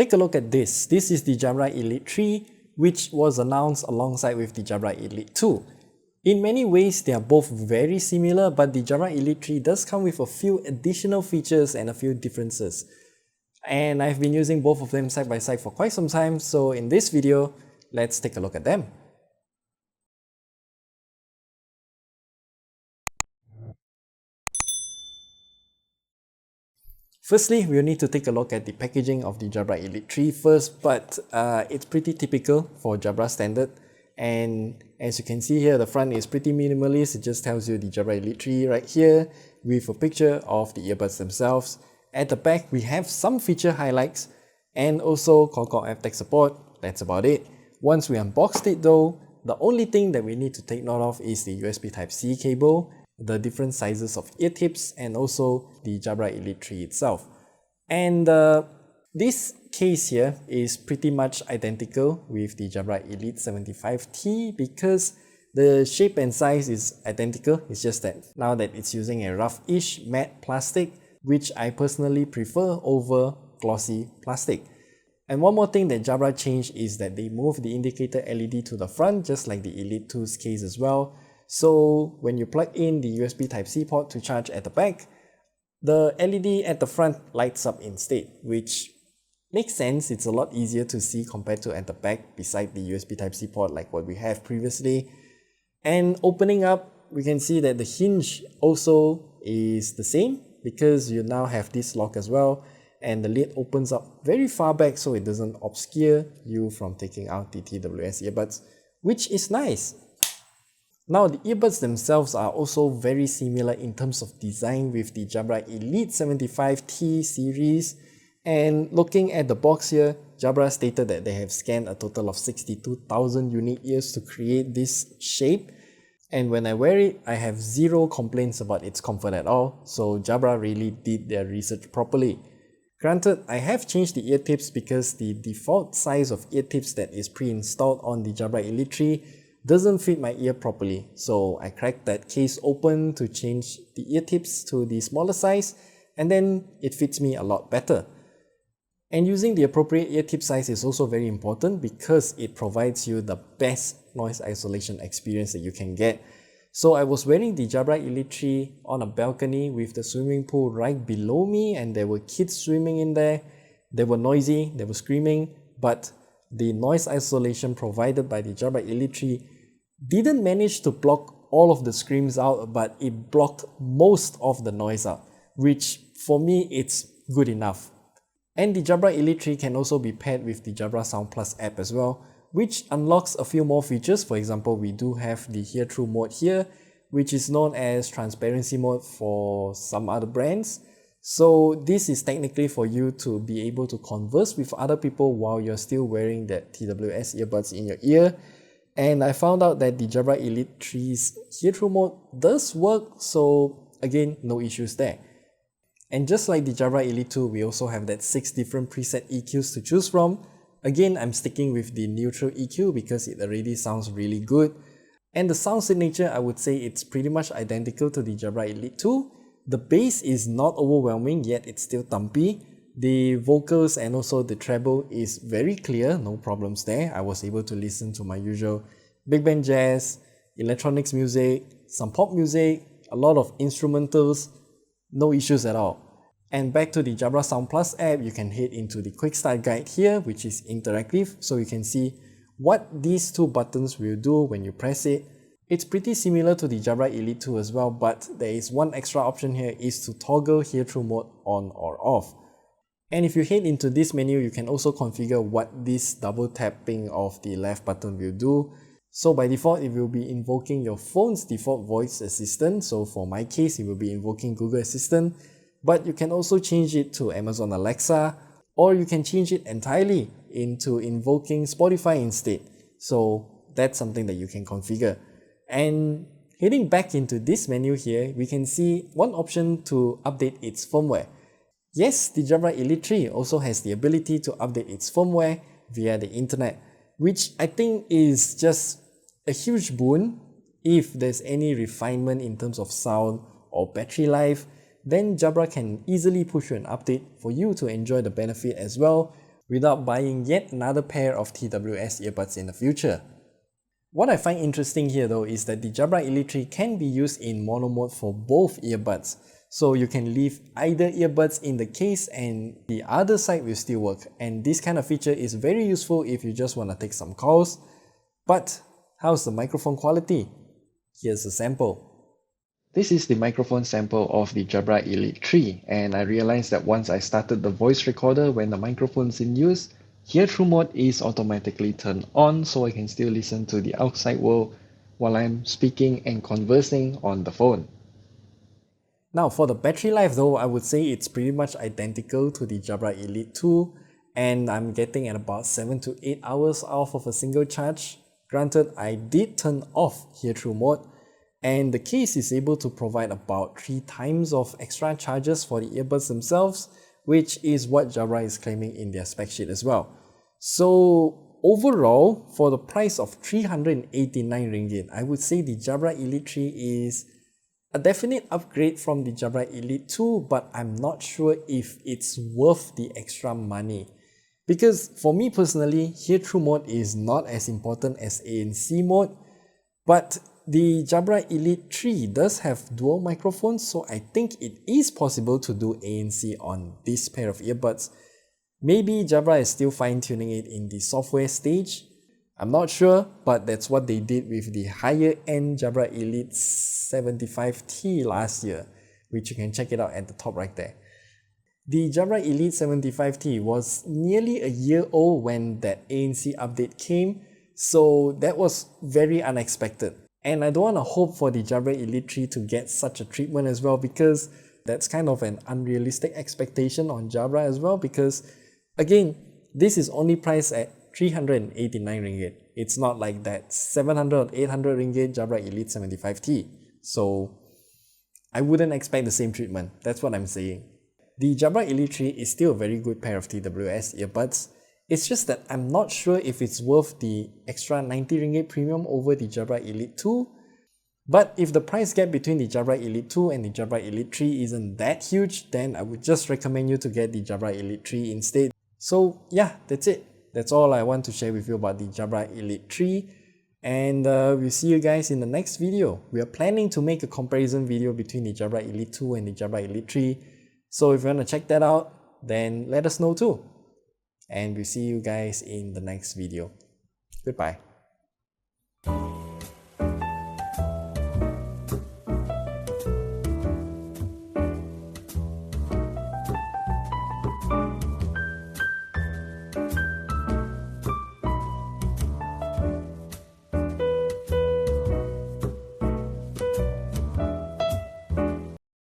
Take a look at this. This is the Jabra Elite 3, which was announced alongside with the Jabra Elite 2. In many ways, they are both very similar, but the Jabra Elite 3 does come with a few additional features and a few differences. And I've been using both of them side by side for quite some time, so in this video, let's take a look at them. Firstly, we'll need to take a look at the packaging of the Jabra Elite 3 first, but it's pretty typical for Jabra standard. And as you can see here, the front is pretty minimalist. It just tells you the Jabra Elite 3 right here with a picture of the earbuds themselves. At the back, we have some feature highlights and also Qualcomm aptX support. That's about it. Once we unboxed it though, the only thing that we need to take note of is the USB Type-C cable, the different sizes of ear tips, and also the Jabra Elite 3 itself. And this case here is pretty much identical with the Jabra Elite 75T because the shape and size is identical. It's just that now that it's using a rough-ish matte plastic, which I personally prefer over glossy plastic. And one more thing that Jabra changed is that they moved the indicator LED to the front, just like the Elite 2's case as well. So when you plug in the USB Type-C port to charge at the back, the LED at the front lights up instead, which makes sense. It's a lot easier to see compared to at the back beside the USB Type-C port like what we have previously. And opening up, we can see that the hinge also is the same because you now have this lock as well, and the lid opens up very far back so it doesn't obscure you from taking out the TWS earbuds, which is nice. Now the earbuds themselves are also very similar in terms of design with the Jabra Elite 75T series, and looking at the box here, Jabra stated that they have scanned a total of 62,000 unique ears to create this shape, and when I wear it, I have zero complaints about its comfort at all, so Jabra really did their research properly. Granted, I have changed the ear tips because the default size of ear tips that is pre-installed on the Jabra Elite 3 doesn't fit my ear properly, so I cracked that case open to change the ear tips to the smaller size, and then it fits me a lot better. And using the appropriate ear tip size is also very important because it provides you the best noise isolation experience that you can get. So I was wearing the Jabra Elite 3 on a balcony with the swimming pool right below me, and there were kids swimming in there. They were noisy, they were screaming, but the noise isolation provided by the Jabra Elite 3 didn't manage to block all of the screams out, but it blocked most of the noise out, which for me it's good enough. And the Jabra Elite 3 can also be paired with the Jabra Sound Plus app as well, which unlocks a few more features. For example, we do have the hear through mode here, which is known as transparency mode for some other brands. So this is technically for you to be able to converse with other people while you're still wearing that TWS earbuds in your ear. And I found out that the Jabra Elite 3's hear through mode does work, so again, no issues there. And just like the Jabra Elite 2, we also have that 6 different preset EQs to choose from. Again, I'm sticking with the neutral EQ because it already sounds really good. And the sound signature, I would say it's pretty much identical to the Jabra Elite 2. The bass is not overwhelming, yet it's still thumpy. The vocals and also the treble is very clear, no problems there. I was able to listen to my usual big band jazz, electronics music, some pop music, a lot of instrumentals, no issues at all. And back to the Jabra Sound Plus app, you can head into the quick start guide here, which is interactive, so you can see what these two buttons will do when you press it. It's pretty similar to the Jabra Elite 2 as well, but there is one extra option here, is to toggle hear through mode on or off. And if you head into this menu, you can also configure what this double tapping of the left button will do. So by default, it will be invoking your phone's default voice assistant. So for my case, it will be invoking Google Assistant. But you can also change it to Amazon Alexa, or you can change it entirely into invoking Spotify instead. So that's something that you can configure. And heading back into this menu here, we can see one option to update its firmware. Yes, the Jabra Elite 3 also has the ability to update its firmware via the internet, which I think is just a huge boon. If there's any refinement in terms of sound or battery life, then Jabra can easily push you an update for you to enjoy the benefit as well, without buying yet another pair of TWS earbuds in the future. What I find interesting here though is that the Jabra Elite 3 can be used in mono mode for both earbuds. So you can leave either earbuds in the case and the other side will still work. And this kind of feature is very useful if you just want to take some calls. But how's the microphone quality? Here's a sample. This is the microphone sample of the Jabra Elite 3, and I realized that once I started the voice recorder when the microphone's in use, hear-through mode is automatically turned on so I can still listen to the outside world while I'm speaking and conversing on the phone. Now for the battery life though, I would say it's pretty much identical to the Jabra Elite 2, and I'm getting at about 7 to 8 hours off of a single charge. Granted, I did turn off hear-through mode, and the case is able to provide about 3 times of extra charges for the earbuds themselves, which is what Jabra is claiming in their spec sheet as well. So overall, for the price of 389 ringgit, I would say the Jabra Elite 3 is a definite upgrade from the Jabra Elite 2, but I'm not sure if it's worth the extra money. Because for me personally, hear-through mode is not as important as ANC mode, but the Jabra Elite 3 does have dual microphones, so I think it is possible to do ANC on this pair of earbuds. Maybe Jabra is still fine-tuning it in the software stage. I'm not sure, but that's what they did with the higher-end Jabra Elite 75T last year, which you can check it out at the top right there. The Jabra Elite 75T was nearly a year old when that ANC update came, so that was very unexpected. And I don't want to hope for the Jabra Elite 3 to get such a treatment as well, because that's kind of an unrealistic expectation on Jabra as well, because again, this is only priced at 389 ringgit. It's not like that 700 or 800 ringgit Jabra Elite 75T. So I wouldn't expect the same treatment. That's what I'm saying. The Jabra Elite 3 is still a very good pair of TWS earbuds. It's just that I'm not sure if it's worth the extra 90 ringgit premium over the Jabra Elite 2. But if the price gap between the Jabra Elite 2 and the Jabra Elite 3 isn't that huge, then I would just recommend you to get the Jabra Elite 3 instead. So yeah, that's it. That's all I want to share with you about the Jabra Elite 3. And we'll see you guys in the next video. We are planning to make a comparison video between the Jabra Elite 2 and the Jabra Elite 3. So if you want to check that out, then let us know too. And we'll see you guys in the next video. Goodbye.